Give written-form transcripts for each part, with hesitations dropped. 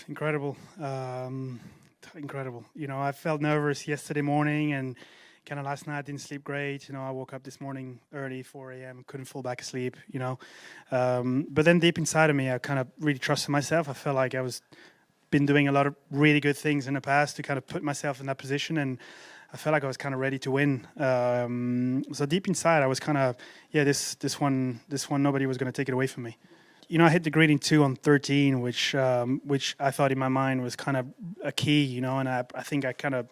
Incredible. Incredible. I felt nervous yesterday morning and kind of last night I didn't sleep great. I woke up this morning early, 4 a.m., couldn't fall back asleep. But then deep inside of me, I kind of really trusted myself. I felt like I was been doing a lot of really good things in the past to kind of put myself in that position, and I felt like I was kind of ready to win. So deep inside, I was kind of, yeah, this one, nobody was going to take it away from me. I hit the green in 2 on 13, which I thought in my mind was kind of a key, and I think I kind of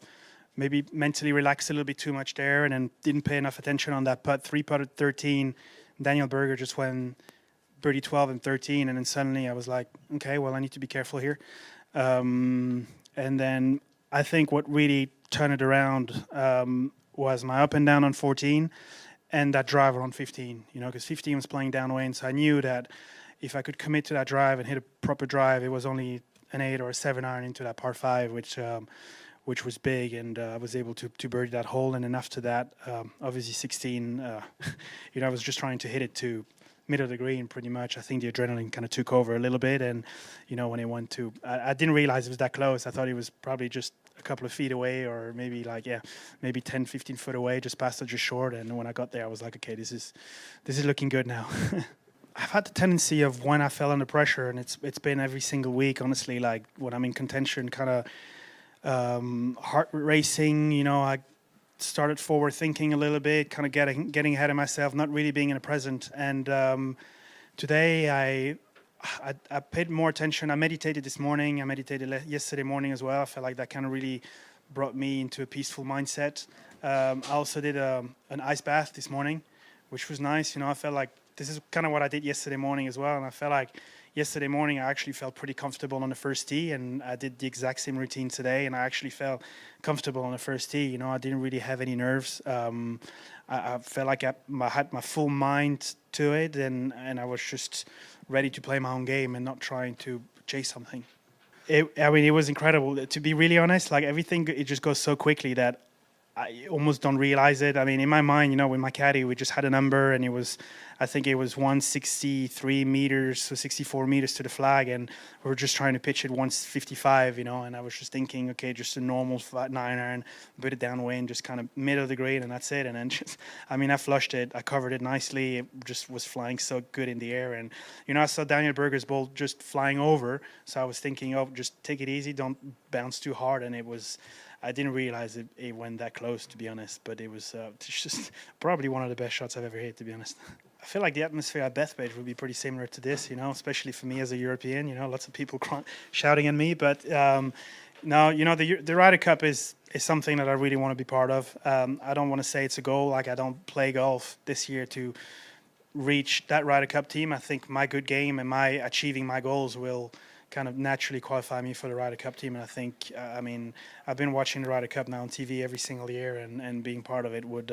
maybe mentally relaxed a little bit too much there, and then didn't pay enough attention on that putt. 3 putt at 13, Daniel Berger just went birdie 12 and 13, and then suddenly I was like, okay, well, I need to be careful here. And then I think what really turned it around was my up and down on 14 and that driver on 15, because 15 was playing downwind, so I knew that if I could commit to that drive and hit a proper drive, it was only an 8 or a 7 iron into that par 5, which was big, and I was able to birdie that hole. And then after that, obviously 16, I was just trying to hit it to middle of the green pretty much. I think the adrenaline kind of took over a little bit, and when it went to, I didn't realize it was that close. I thought it was probably just a couple of feet away, or maybe maybe 10, 15 foot away, just past or just short. And when I got there, I was like, okay, this is looking good now. I've had the tendency of when I fell under pressure, and it's been every single week, honestly, like when I'm in contention, kind of heart racing. I started forward thinking a little bit, kind of getting ahead of myself, not really being in the present. And today I paid more attention. I meditated this morning. I meditated yesterday morning as well. I felt like that kind of really brought me into a peaceful mindset. I also did an ice bath this morning, which was nice. I felt like this is kind of what I did yesterday morning as well. And I felt like yesterday morning I actually felt pretty comfortable on the first tee, and I did the exact same routine today, and I actually felt comfortable on the first tee. I didn't really have any nerves. I felt like I had my full mind to it, and I was just ready to play my own game and not trying to chase something. It was incredible. To be really honest, like everything, it just goes so quickly that I almost don't realize it. I mean, in my mind, with my caddy, we just had a number, and I think it was 163 meters, so 64 meters to the flag, and we were just trying to pitch it 155, and I was just thinking, okay, just a normal 9 iron, put it downwind, just kind of middle of the green, and that's it. And then I flushed it, I covered it nicely, it just was flying so good in the air, and I saw Daniel Berger's ball just flying over, so I was thinking, oh, just take it easy, don't bounce too hard, and I didn't realize it went that close, to be honest, but it was just probably one of the best shots I've ever hit, to be honest. I feel like the atmosphere at Bethpage would be pretty similar to this, especially for me as a European, lots of people shouting at me. But no, the Ryder Cup is something that I really want to be part of. I don't want to say it's a goal. Like, I don't play golf this year to reach that Ryder Cup team. I think my good game and my achieving my goals will kind of naturally qualify me for the Ryder Cup team. And I think, I've been watching the Ryder Cup now on TV every single year, and being part of it would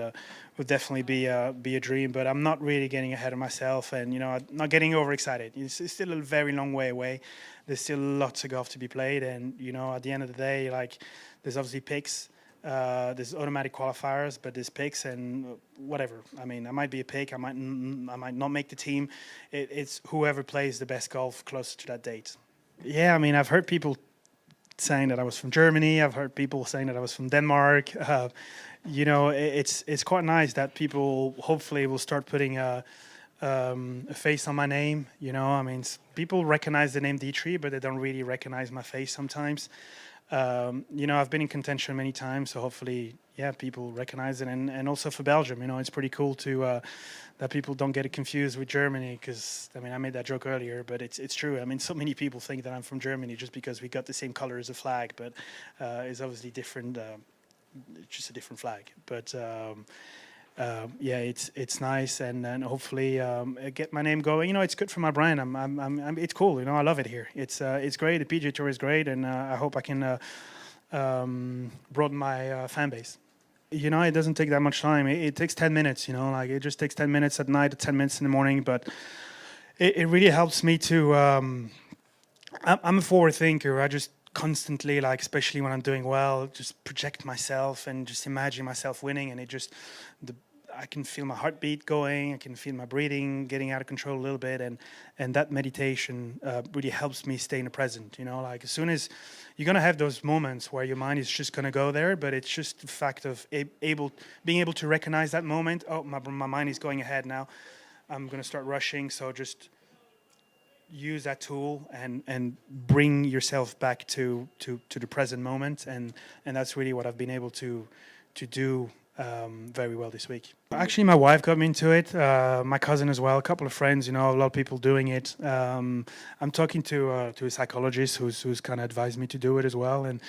definitely be a dream. But I'm not really getting ahead of myself, and not getting overexcited. It's still a very long way away. There's still lots of golf to be played, and at the end of the day, like, there's obviously picks. There's automatic qualifiers, but there's picks and whatever. I might be a pick. I might not make the team. It's whoever plays the best golf closer to that date. Yeah, I've heard people saying that I was from Germany. I've heard people saying that I was from Denmark. It's quite nice that people hopefully will start putting a face on my name. People recognize the name Detry, but they don't really recognize my face sometimes. I've been in contention many times, so hopefully, people recognize it. And also for Belgium, it's pretty cool to that people don't get it confused with Germany, because I made that joke earlier, but it's true. So many people think that I'm from Germany just because we got the same color as the flag, but it's obviously different. It's just a different flag, but. It's nice, and then hopefully get my name going. It's good for my brand. It's cool. I love it here. It's great. The PGA Tour is great, and I hope I can broaden my fan base. It doesn't take that much time. It takes 10 minutes. Like, it just takes 10 minutes at night, 10 minutes in the morning. But it really helps me to. I'm a forward thinker. I just constantly, like, especially when I'm doing well, just project myself and just imagine myself winning, and I can feel my heartbeat going. I can feel my breathing getting out of control a little bit, and that meditation really helps me stay in the present. Like as soon as you're gonna have those moments where your mind is just gonna go there, but it's just the fact of being able to recognize that moment. Oh, my mind is going ahead now. I'm gonna start rushing. So just use that tool and bring yourself back to the present moment, and that's really what I've been able to do very well this week. Actually, my wife got me into it, my cousin as well, a couple of friends, a lot of people doing it. I'm talking to a psychologist who's kind of advised me to do it as well, and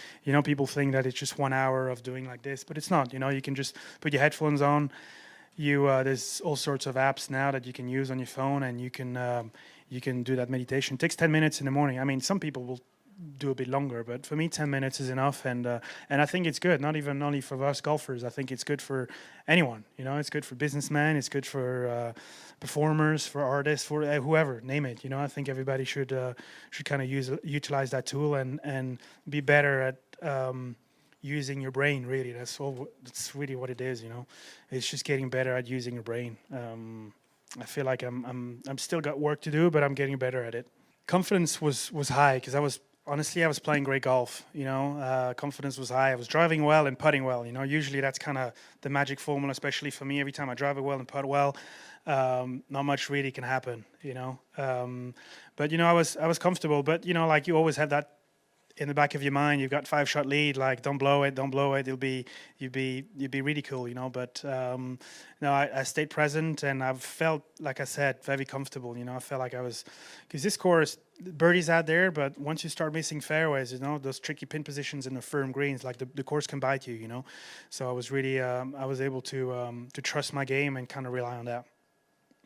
people think that it's just 1 hour of doing like this, but it's not. You can just put your headphones on. There's all sorts of apps now that you can use on your phone, and you can do that meditation. It takes 10 minutes in the morning. I mean, some people will do a bit longer, but for me 10 minutes is enough, and I think it's good, not even only for us golfers. I think it's good for anyone. It's good for businessmen, it's good for performers, for artists, for whoever, name it. I think everybody should kind of utilize that tool and be better at using your brain. Really, that's really what it is. It's just getting better at using your brain. I feel like I'm still got work to do, but I'm getting better at it. Confidence was high because I was playing great golf. Confidence was high. I was driving well and putting well. Usually that's kind of the magic formula, especially for me. Every time I drive it well and putt well, not much really can happen. But I was comfortable. But like you always have that in the back of your mind. You've got 5-shot lead. Like don't blow it. You'd be really cool. But no, I stayed present, and I've felt, like I said, very comfortable. I felt like I was, because this course, birdies out there, but once you start missing fairways, those tricky pin positions and the firm greens, like the course can bite you. So I was really I was able to trust my game and kind of rely on that.